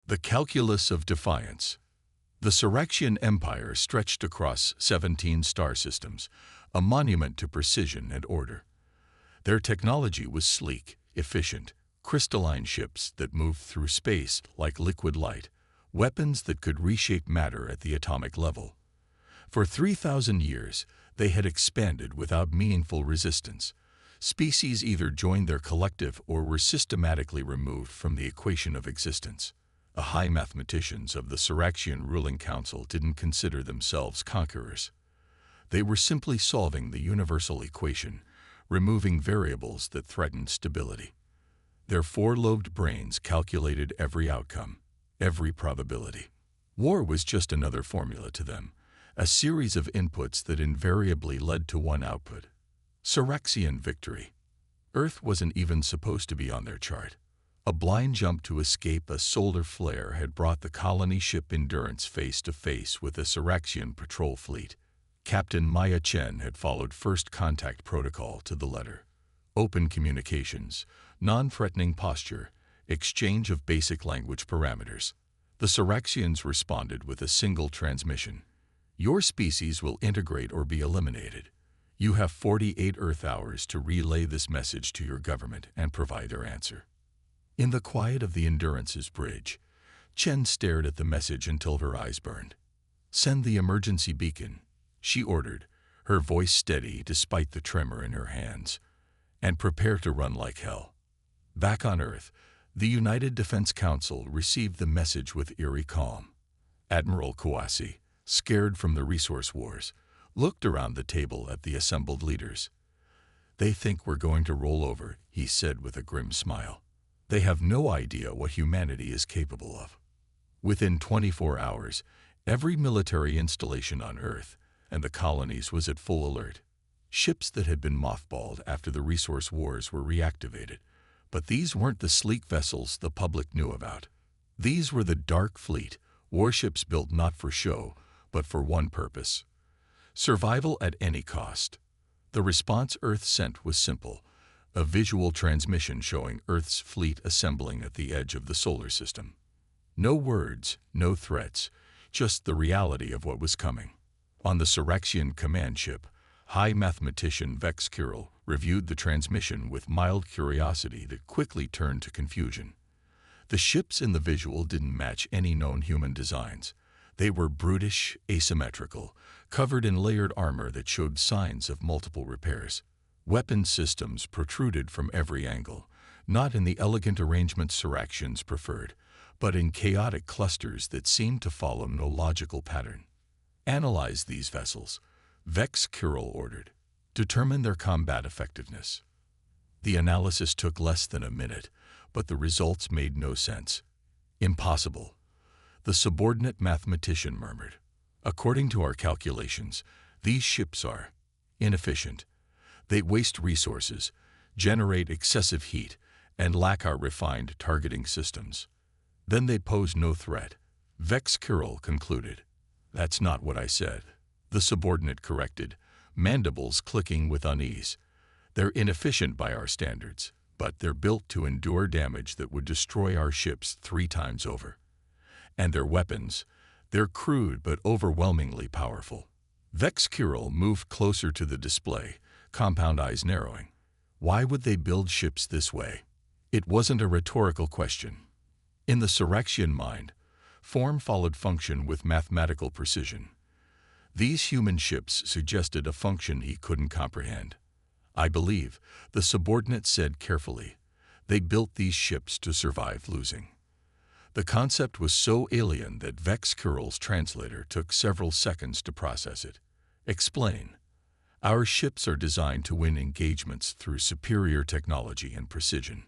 The calculus of defiance. The Syraxian Empire stretched across 17 star systems, a monument to precision and order. Their technology was sleek, efficient, crystalline ships that moved through space like liquid light, weapons that could reshape matter at the atomic level. For 3,000 years, they had expanded without meaningful resistance. Species either joined their collective or were systematically removed from the equation of existence. The high mathematicians of the Syraxian ruling council didn't consider themselves conquerors. They were simply solving the universal equation, removing variables that threatened stability. Their four-lobed brains calculated every outcome, every probability. War was just another formula to them, a series of inputs that invariably led to one output: Syraxian victory. Earth wasn't even supposed to be on their chart. A blind jump to escape a solar flare had brought the colony ship Endurance face to face with a Syraxian patrol fleet. Captain Maya Chen had followed first contact protocol to the letter. Open communications, non-threatening posture, exchange of basic language parameters. The Syraxians responded with a single transmission. Your species will integrate or be eliminated. You have 48 Earth hours to relay this message to your government and provide their answer. In the quiet of the Endurance's bridge, Chen stared at the message until her eyes burned. "Send the emergency beacon," she ordered, her voice steady despite the tremor in her hands. "And prepare to run like hell." Back on Earth, the United Defense Council received the message with eerie calm. Admiral Kawase, scared from the resource wars, looked around the table at the assembled leaders. "They think we're going to roll over," he said with a grim smile. "They have no idea what humanity is capable of." Within 24 hours, every military installation on Earth and the colonies was at full alert. Ships that had been mothballed after the resource wars were reactivated, but these weren't the sleek vessels the public knew about. These were the Dark Fleet, warships built not for show, but for one purpose: survival at any cost. The response Earth sent was simple: a visual transmission showing Earth's fleet assembling at the edge of the solar system. No words, no threats, just the reality of what was coming. On the Syraxian command ship, High Mathematician Vex Kirill reviewed the transmission with mild curiosity that quickly turned to confusion. The ships in the visual didn't match any known human designs. They were brutish, asymmetrical, covered in layered armor that showed signs of multiple repairs. Weapon systems protruded from every angle, not in the elegant arrangement Syraxians preferred, but in chaotic clusters that seemed to follow no logical pattern. "Analyze these vessels," Vex Kirill ordered. "Determine their combat effectiveness." The analysis took less than a minute, but the results made no sense. "Impossible," the subordinate mathematician murmured. "According to our calculations, these ships are inefficient. They waste resources, generate excessive heat, and lack our refined targeting systems." "Then they pose no threat," Vex Kirill concluded. "That's not what I said," the subordinate corrected, mandibles clicking with unease. "They're inefficient by our standards, but they're built to endure damage that would destroy our ships 3 times over. And their weapons, they're crude but overwhelmingly powerful." Vex Kirill moved closer to the display, compound eyes narrowing. Why would they build ships this way? It wasn't a rhetorical question. In the Syraxian mind, form followed function with mathematical precision. These human ships suggested a function he couldn't comprehend. "I believe," the subordinate said carefully, "they built these ships to survive losing." The concept was so alien that Vex Kirill's translator took several seconds to process it. "Explain." "Our ships are designed to win engagements through superior technology and precision.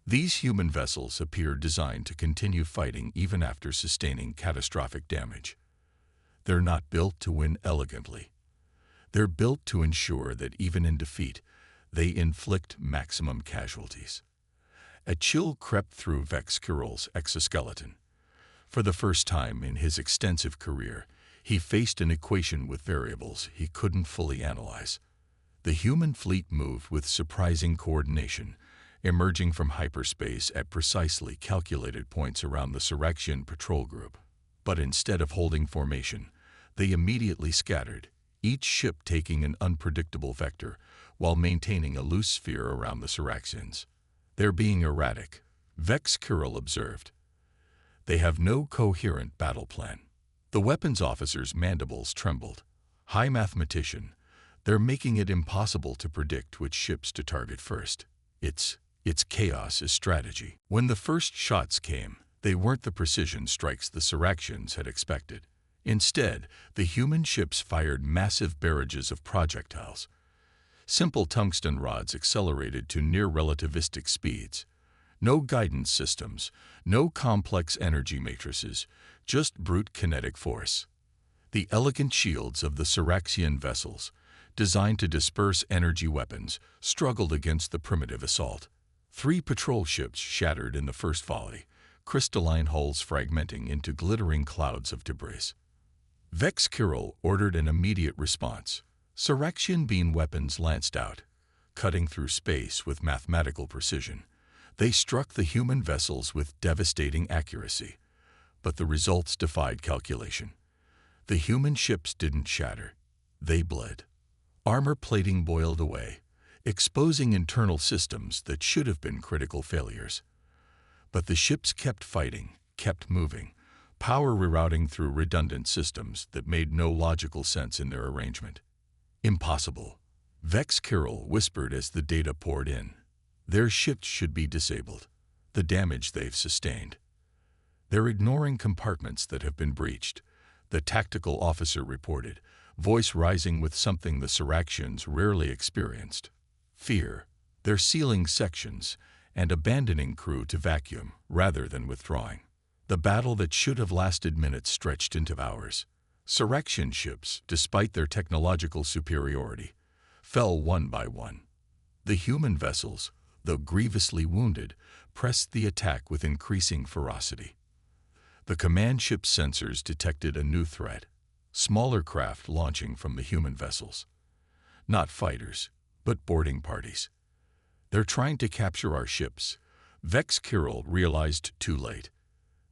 These human vessels appear designed to continue fighting even after sustaining catastrophic damage. They're not built to win elegantly. They're built to ensure that even in defeat, they inflict maximum casualties." A chill crept through Vex Kirill's exoskeleton. For the first time in his extensive career, he faced an equation with variables he couldn't fully analyze. The human fleet moved with surprising coordination, emerging from hyperspace at precisely calculated points around the Surrection patrol group. But instead of holding formation, they immediately scattered, each ship taking an unpredictable vector while maintaining a loose sphere around the Surrections. "They're being erratic," Vex Kirill observed. "They have no coherent battle plan." The weapons officer's mandibles trembled. "High mathematician, they're making it impossible to predict which ships to target first. It's chaos is strategy." When the first shots came, they weren't the precision strikes the Surrections had expected. Instead, the human ships fired massive barrages of projectiles. Simple tungsten rods accelerated to near-relativistic speeds. No guidance systems, no complex energy matrices, just brute kinetic force. The elegant shields of the Surrection vessels, designed to disperse energy weapons, struggled against the primitive assault. 3 patrol ships shattered in the first volley, crystalline hulls fragmenting into glittering clouds of debris. Vex Kirill ordered an immediate response. Surrection beam weapons lanced out, cutting through space with mathematical precision. They struck the human vessels with devastating accuracy, but the results defied calculation. The human ships didn't shatter. They bled. Armor plating boiled away, exposing internal systems that should have been critical failures. But the ships kept fighting, kept moving, power rerouting through redundant systems that made no logical sense in their arrangement. "Impossible," Vex Kirill whispered as the data poured in. "Their ships should be disabled. The damage they've sustained. They're ignoring compartments that have been breached," the tactical officer reported, voice rising with something the Surrections rarely experienced: fear. "They're sealing sections and abandoning crew to vacuum rather than withdrawing." The battle that should have lasted minutes stretched into hours. Surrection ships, despite their technological superiority, fell one by one. The human vessels, though grievously wounded, pressed the attack with increasing ferocity. The command ship's sensors detected a new threat: smaller craft launching from the human vessels. Not fighters, but boarding parties. "They're trying to capture our ships," Vex Kirill realized too late.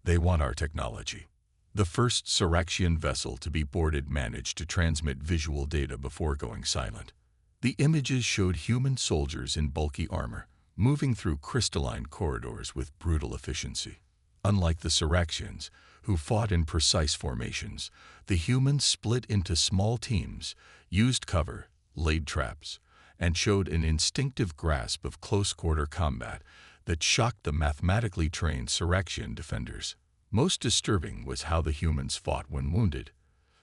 "They want our technology." The first Surrection vessel to be boarded managed to transmit visual data before going silent. The images showed human soldiers in bulky armor, moving through crystalline corridors with brutal efficiency. Unlike the Surrections, who fought in precise formations, the humans split into small teams, used cover, laid traps, and showed an instinctive grasp of close-quarter combat that shocked the mathematically trained Surrection defenders. Most disturbing was how the humans fought when wounded.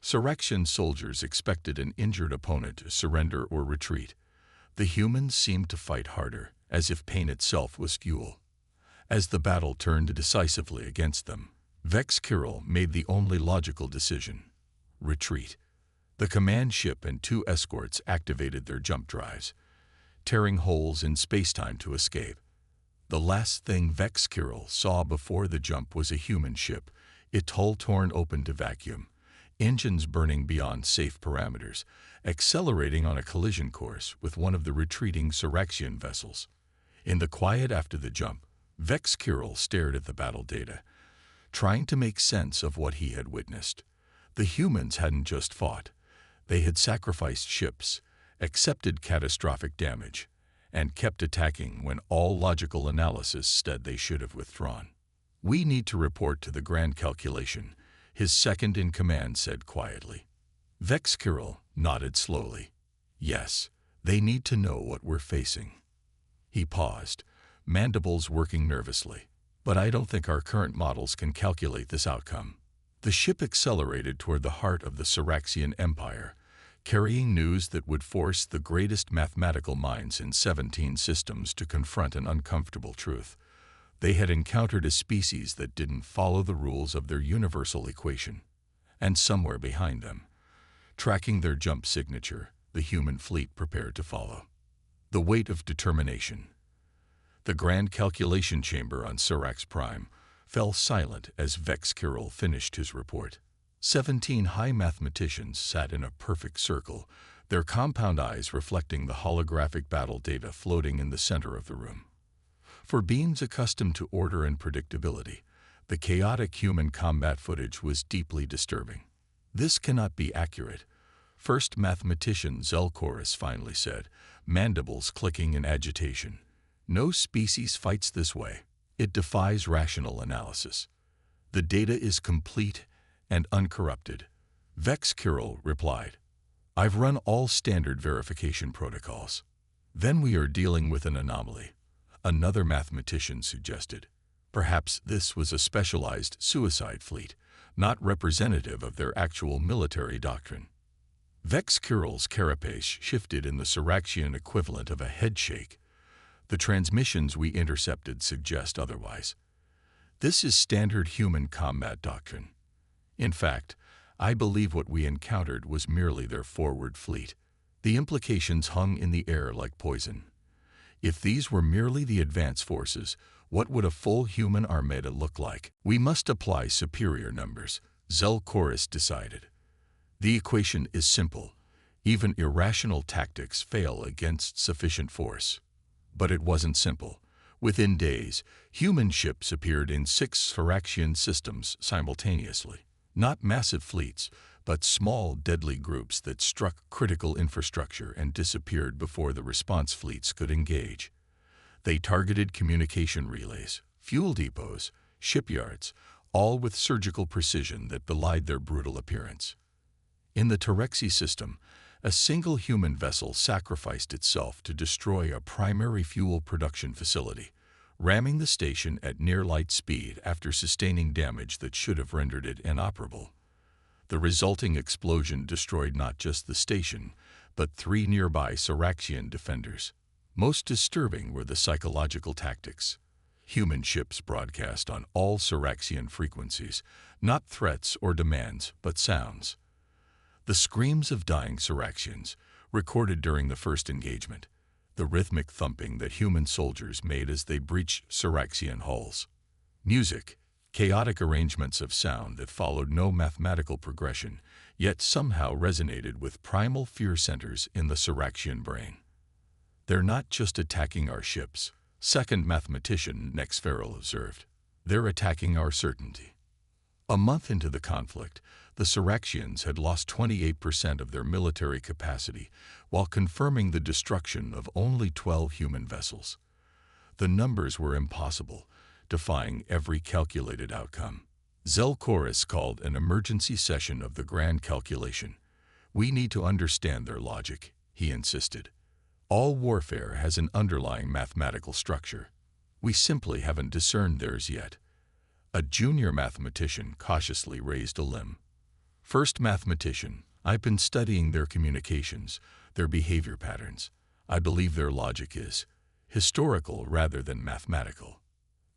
Surrection soldiers expected an injured opponent to surrender or retreat. The humans seemed to fight harder, as if pain itself was fuel. As the battle turned decisively against them, Vex Kirill made the only logical decision: retreat. The command ship and 2 escorts activated their jump drives, tearing holes in spacetime to escape. The last thing Vex Kirill saw before the jump was a human ship, its hull torn open to vacuum, engines burning beyond safe parameters, accelerating on a collision course with one of the retreating Surrection vessels. In the quiet after the jump, Vex Kirill stared at the battle data, trying to make sense of what he had witnessed. The humans hadn't just fought. They had sacrificed ships, accepted catastrophic damage, and kept attacking when all logical analysis said they should have withdrawn. "We need to report to the Grand Calculation," his second-in-command said quietly. Vex Kirill nodded slowly. "Yes, they need to know what we're facing." He paused, mandibles working nervously. "But I don't think our current models can calculate this outcome." The ship accelerated toward the heart of the Surrection Empire, carrying news that would force the greatest mathematical minds in 17 systems to confront an uncomfortable truth. They had encountered a species that didn't follow the rules of their universal equation. And somewhere behind them, tracking their jump signature, the human fleet prepared to follow. The weight of determination. The Grand Calculation Chamber on Surax Prime fell silent as Vex Kirill finished his report. 17 high mathematicians sat in a perfect circle, their compound eyes reflecting the holographic battle data floating in the center of the room. For beings accustomed to order and predictability, the chaotic human combat footage was deeply disturbing. This cannot be accurate, first mathematician Zelkorus finally said, mandibles clicking in agitation. No species fights this way. It defies rational analysis. The data is complete and uncorrupted. Vex Kirill replied, I've run all standard verification protocols. Then we are dealing with an anomaly, another mathematician suggested. Perhaps this was a specialized suicide fleet, not representative of their actual military doctrine. Vex Kirill's carapace shifted in the Syraxian equivalent of a headshake. The transmissions we intercepted suggest otherwise. This is standard human combat doctrine. In fact, I believe what we encountered was merely their forward fleet. The implications hung in the air like poison. If these were merely the advance forces, what would a full human armada look like? We must apply superior numbers, Zelkorus decided. The equation is simple. Even irrational tactics fail against sufficient force. But it wasn't simple. Within days, human ships appeared in 6 Syraxian systems simultaneously. Not massive fleets, but small, deadly groups that struck critical infrastructure and disappeared before the response fleets could engage. They targeted communication relays, fuel depots, shipyards, all with surgical precision that belied their brutal appearance. In the Terexi system, a single human vessel sacrificed itself to destroy a primary fuel production facility, ramming the station at near light speed after sustaining damage that should have rendered it inoperable. The resulting explosion destroyed not just the station, but 3 nearby Syraxian defenders. Most disturbing were the psychological tactics. Human ships broadcast on all Syraxian frequencies, not threats or demands, but sounds. The screams of dying Syraxians, recorded during the first engagement, the rhythmic thumping that human soldiers made as they breached Syraxian hulls. Music, chaotic arrangements of sound that followed no mathematical progression, yet somehow resonated with primal fear centers in the Syraxian brain. They're not just attacking our ships, second mathematician Nexferal observed. They're attacking our certainty. A month into the conflict, the Syraxians had lost 28% of their military capacity while confirming the destruction of only 12 human vessels. The numbers were impossible, defying every calculated outcome. Zelkorus called an emergency session of the grand calculation. We need to understand their logic, he insisted. All warfare has an underlying mathematical structure. We simply haven't discerned theirs yet. A junior mathematician cautiously raised a limb. First mathematician, I've been studying their communications, their behavior patterns. I believe their logic is historical rather than mathematical.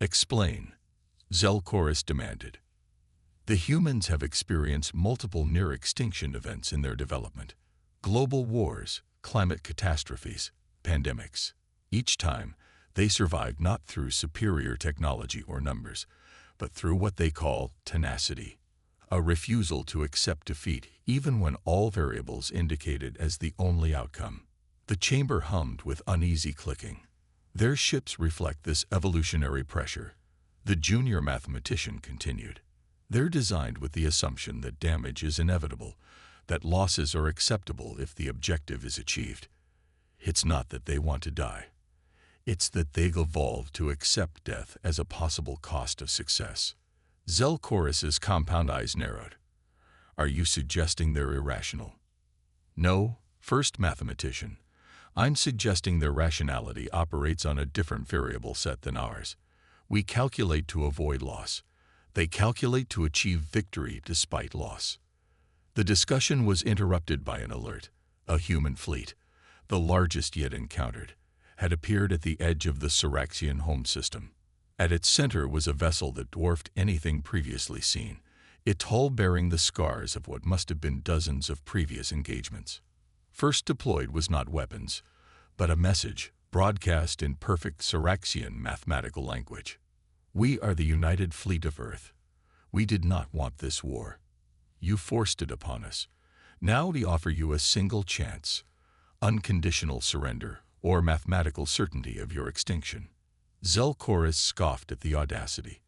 Explain, Zelkorus demanded. The humans have experienced multiple near-extinction events in their development. Global wars, climate catastrophes, pandemics. Each time, they survived not through superior technology or numbers, but through what they call tenacity, a refusal to accept defeat even when all variables indicated as the only outcome. The chamber hummed with uneasy clicking. Their ships reflect this evolutionary pressure, the junior mathematician continued. They're designed with the assumption that damage is inevitable, that losses are acceptable if the objective is achieved. It's not that they want to die. It's that they've evolved to accept death as a possible cost of success. Zelkorus's compound eyes narrowed. Are you suggesting they're irrational? No, first mathematician. I'm suggesting their rationality operates on a different variable set than ours. We calculate to avoid loss. They calculate to achieve victory despite loss. The discussion was interrupted by an alert. A human fleet, the largest yet encountered, had appeared at the edge of the Syraxian home system. At its center was a vessel that dwarfed anything previously seen, its hull bearing the scars of what must have been dozens of previous engagements. First deployed was not weapons, but a message, broadcast in perfect Syraxian mathematical language. We are the united fleet of Earth. We did not want this war. You forced it upon us. Now we offer you a single chance, unconditional surrender, or mathematical certainty of your extinction. Zelkorus scoffed at the audacity.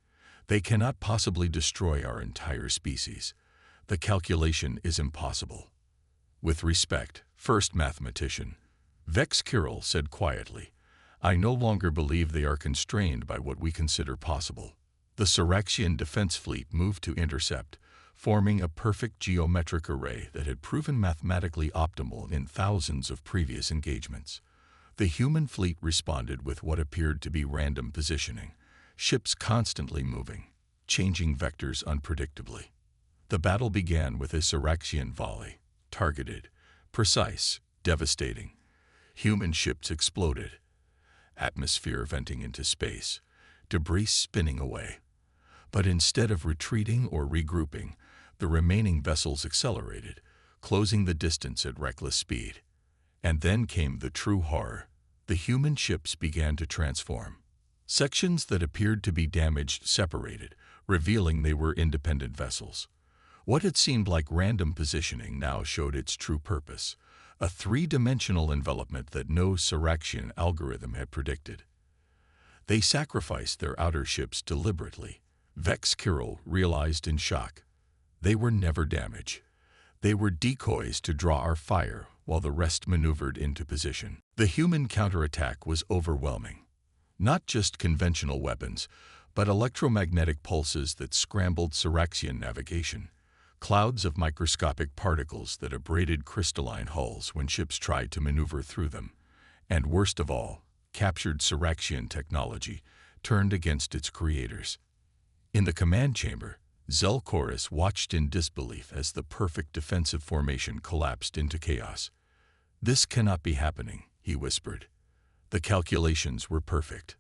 They cannot possibly destroy our entire species. The calculation is impossible. With respect, first mathematician, Vex Kirill said quietly, I no longer believe they are constrained by what we consider possible. The Syraxian defense fleet moved to intercept, forming a perfect geometric array that had proven mathematically optimal in thousands of previous engagements. The human fleet responded with what appeared to be random positioning, ships constantly moving, changing vectors unpredictably. The battle began with a Syraxian volley, targeted, precise, devastating. Human ships exploded, atmosphere venting into space, debris spinning away. But instead of retreating or regrouping, the remaining vessels accelerated, closing the distance at reckless speed. And then came the true horror. The human ships began to transform. Sections that appeared to be damaged separated, revealing they were independent vessels. What had seemed like random positioning now showed its true purpose, a three-dimensional envelopment that no Syraxian algorithm had predicted. They sacrificed their outer ships deliberately. Vex Kirill realized in shock. They were never damaged. They were decoys to draw our fire while the rest maneuvered into position. The human counterattack was overwhelming. Not just conventional weapons, but electromagnetic pulses that scrambled Syraxian navigation, clouds of microscopic particles that abraded crystalline hulls when ships tried to maneuver through them, and worst of all, captured Syraxian technology, turned against its creators. In the command chamber, Zelkorus watched in disbelief as the perfect defensive formation collapsed into chaos. This cannot be happening, he whispered. The calculations were perfect.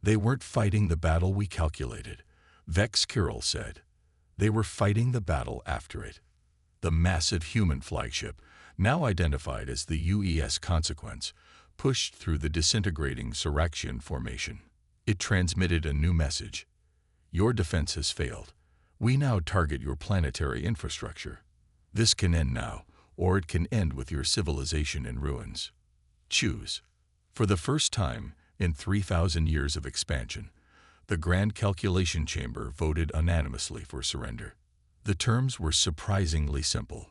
They weren't fighting the battle we calculated, Vex Kirill said. They were fighting the battle after it. The massive human flagship, now identified as the UES Consequence, pushed through the disintegrating Syraxian formation. It transmitted a new message. Your defense has failed. We now target your planetary infrastructure. This can end now, or it can end with your civilization in ruins. Choose. For the first time in 3,000 years of expansion, the Grand Calculation Chamber voted unanimously for surrender. The terms were surprisingly simple.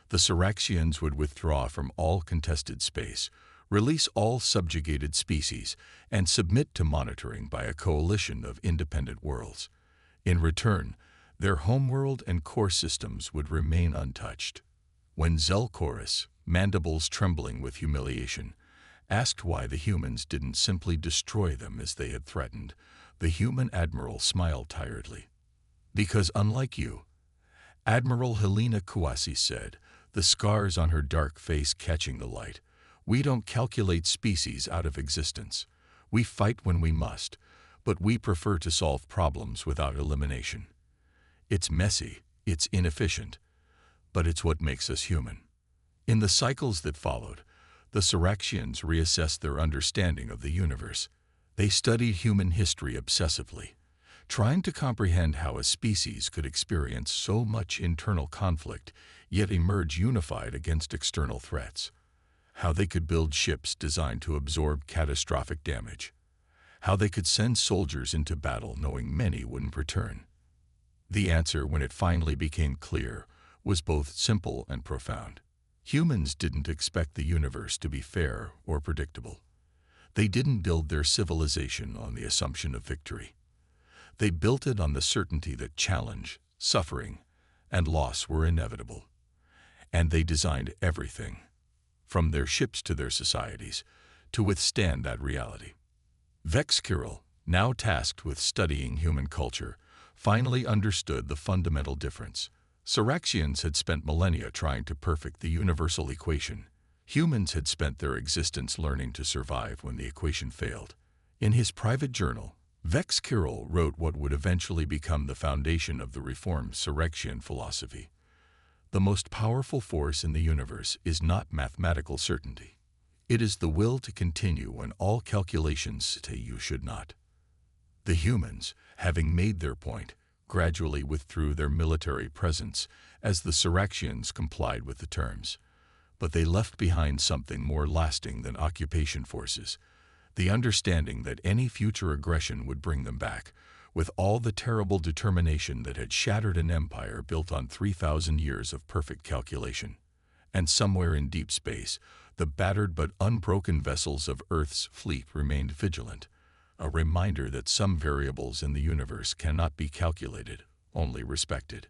The Syraxians would withdraw from all contested space, release all subjugated species, and submit to monitoring by a coalition of independent worlds. In return, their homeworld and core systems would remain untouched. When Zelkorus, mandibles trembling with humiliation, asked why the humans didn't simply destroy them as they had threatened, the human admiral smiled tiredly. Because unlike you, Admiral Helena Kouassi said, the scars on her dark face catching the light, we don't calculate species out of existence. We fight when we must, but we prefer to solve problems without elimination. It's messy, it's inefficient, but it's what makes us human. In the cycles that followed, the Syraxians reassessed their understanding of the universe. They studied human history obsessively, trying to comprehend how a species could experience so much internal conflict, yet emerge unified against external threats. How they could build ships designed to absorb catastrophic damage. How they could send soldiers into battle knowing many wouldn't return. The answer, when it finally became clear, was both simple and profound. Humans didn't expect the universe to be fair or predictable. They didn't build their civilization on the assumption of victory. They built it on the certainty that challenge, suffering, and loss were inevitable. And they designed everything, from their ships to their societies, to withstand that reality. Vex Kirill, now tasked with studying human culture, finally understood the fundamental difference. Syraxians had spent millennia trying to perfect the universal equation. Humans had spent their existence learning to survive when the equation failed. In his private journal, Vex Kirill wrote what would eventually become the foundation of the reformed Syraxian philosophy. The most powerful force in the universe is not mathematical certainty. It is the will to continue when all calculations say you should not. The humans, having made their point, gradually withdrew their military presence as the Syraxians complied with the terms. But they left behind something more lasting than occupation forces. the understanding that any future aggression would bring them back, with all the terrible determination that had shattered an empire built on 3,000 years of perfect calculation. And somewhere in deep space, the battered but unbroken vessels of Earth's fleet remained vigilant, a reminder that some variables in the universe cannot be calculated, only respected.